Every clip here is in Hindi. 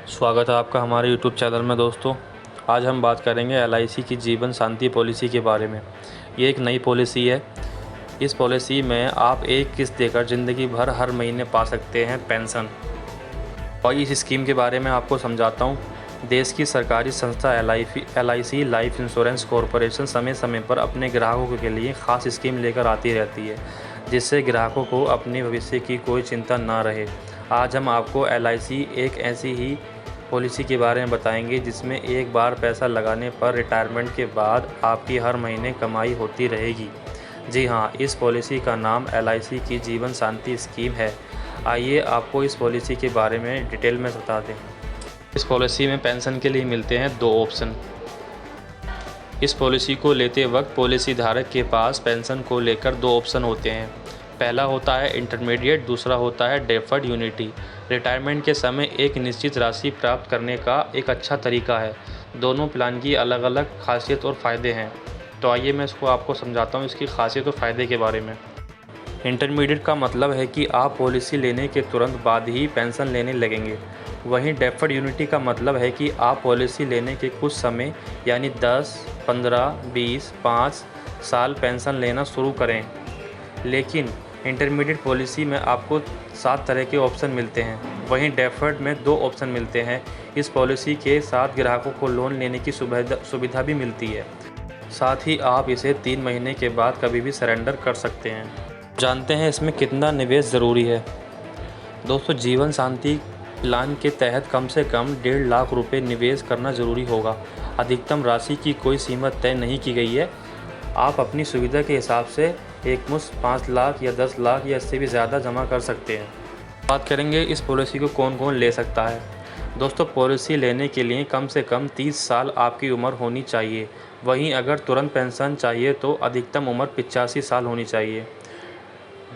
स्वागत है आपका हमारे यूट्यूब चैनल में दोस्तों। आज हम बात करेंगे एलआईसी की जीवन शांति पॉलिसी के बारे में। ये एक नई पॉलिसी है। इस पॉलिसी में आप एक किस्त देकर ज़िंदगी भर हर महीने पा सकते हैं पेंशन। और इस स्कीम के बारे में आपको समझाता हूँ। देश की सरकारी संस्था एलआईसी लाइफ इंश्योरेंस कॉरपोरेशन समय समय पर अपने ग्राहकों के लिए ख़ास स्कीम लेकर आती रहती है, जिससे ग्राहकों को अपने भविष्य की कोई चिंता ना रहे। आज हम आपको एलआईसी एक ऐसी ही पॉलिसी के बारे में बताएंगे जिसमें एक बार पैसा लगाने पर रिटायरमेंट के बाद आपकी हर महीने कमाई होती रहेगी। जी हाँ, इस पॉलिसी का नाम एलआईसी की जीवन शांति स्कीम है। आइए आपको इस पॉलिसी के बारे में डिटेल में बता दें। इस पॉलिसी में पेंशन के लिए मिलते हैं 2 ऑप्शन। इस पॉलिसी को लेते वक्त पॉलिसी धारक के पास पेंशन को लेकर 2 ऑप्शन होते हैं। पहला होता है इंटरमीडिएट, दूसरा होता है डेफर्ड यूनिटी। रिटायरमेंट के समय एक निश्चित राशि प्राप्त करने का एक अच्छा तरीका है। दोनों प्लान की अलग अलग खासियत और फ़ायदे हैं। तो आइए मैं इसको आपको समझाता हूँ, इसकी खासियत और फ़ायदे के बारे में। इंटरमीडिएट का मतलब है कि आप पॉलिसी लेने के तुरंत बाद ही पेंशन लेने लगेंगे। वहीं डेफर्ड यूनिटी का मतलब है कि आप पॉलिसी लेने के कुछ समय यानी 10, 15, 20, 5 साल पेंशन लेना शुरू करें। लेकिन इंटरमीडिएट पॉलिसी में आपको 7 तरह के ऑप्शन मिलते हैं, वहीं डेफर्ड में 2 ऑप्शन मिलते हैं। इस पॉलिसी के साथ ग्राहकों को लोन लेने की सुविधा भी मिलती है। साथ ही आप इसे 3 महीने के बाद कभी भी सरेंडर कर सकते हैं। जानते हैं इसमें कितना निवेश ज़रूरी है। दोस्तों, जीवन शांति प्लान के तहत कम से कम 1.5 लाख रुपये निवेश करना ज़रूरी होगा। अधिकतम राशि की कोई सीमा तय नहीं की गई है। आप अपनी सुविधा के हिसाब से एकमुश्त 5 लाख या 10 लाख या इससे भी ज़्यादा जमा कर सकते हैं। बात करेंगे इस पॉलिसी को कौन कौन ले सकता है। दोस्तों, पॉलिसी लेने के लिए कम से कम 30 साल आपकी उम्र होनी चाहिए। वहीं अगर तुरंत पेंशन चाहिए तो अधिकतम उम्र 85 साल होनी चाहिए।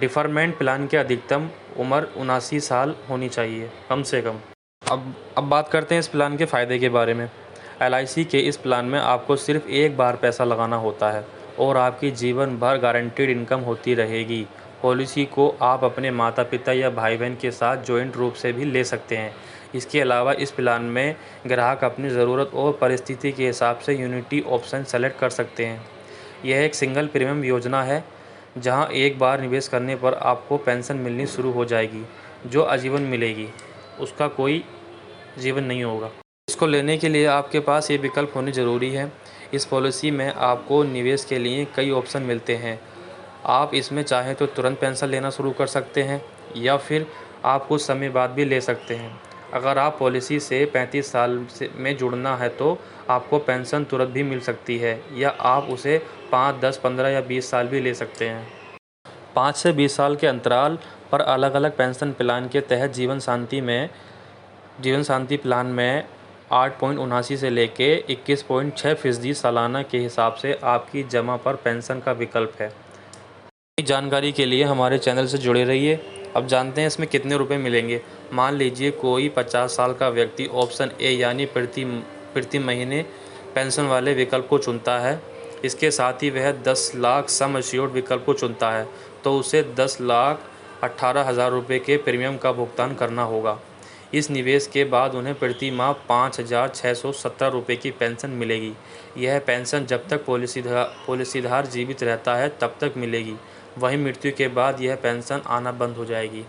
डिफरमेंट प्लान की अधिकतम उम्र 79 साल होनी चाहिए कम से कम। अब बात करते हैं इस प्लान के फ़ायदे के बारे में। एलआईसी के इस प्लान में आपको सिर्फ एक बार पैसा लगाना होता है और आपकी जीवन भर गारंटीड इनकम होती रहेगी। पॉलिसी को आप अपने माता पिता या भाई बहन के साथ जॉइंट रूप से भी ले सकते हैं। इसके अलावा इस प्लान में ग्राहक अपनी ज़रूरत और परिस्थिति के हिसाब से यूनिटी ऑप्शन सेलेक्ट कर सकते हैं। यह एक सिंगल प्रीमियम योजना है, जहां एक बार निवेश करने पर आपको पेंशन मिलनी शुरू हो जाएगी, जो आजीवन मिलेगी। उसका कोई जीवन नहीं होगा। इसको लेने के लिए आपके पास ये विकल्प होने ज़रूरी है। इस पॉलिसी में आपको निवेश के लिए कई ऑप्शन मिलते हैं। आप इसमें चाहें तो तुरंत पेंशन लेना शुरू कर सकते हैं या फिर आप कुछ समय बाद भी ले सकते हैं। अगर आप पॉलिसी से 35 साल में जुड़ना है तो आपको पेंशन तुरंत भी मिल सकती है, या आप उसे 5, 10, 15 या 20 साल भी ले सकते हैं। 5 से 20 साल के अंतराल पर अलग अलग पेंशन प्लान के तहत जीवन शांति प्लान में 8.79 से लेके 21.6% सालाना के हिसाब से आपकी जमा पर पेंशन का विकल्प है। जानकारी के लिए हमारे चैनल से जुड़े रहिए। अब जानते हैं इसमें कितने रुपए मिलेंगे। मान लीजिए कोई 50 साल का व्यक्ति ऑप्शन ए यानी प्रति महीने पेंशन वाले विकल्प को चुनता है। इसके साथ ही वह 10 लाख सम एश्योर्ड विकल्प को चुनता है, तो उसे 10,18,000 रुपये के प्रीमियम का भुगतान करना होगा। इस निवेश के बाद उन्हें प्रति माह 5,617 रुपये की पेंशन मिलेगी। यह पेंशन जब तक पॉलिसीधार जीवित रहता है तब तक मिलेगी। वहीं मृत्यु के बाद यह पेंशन आना बंद हो जाएगी।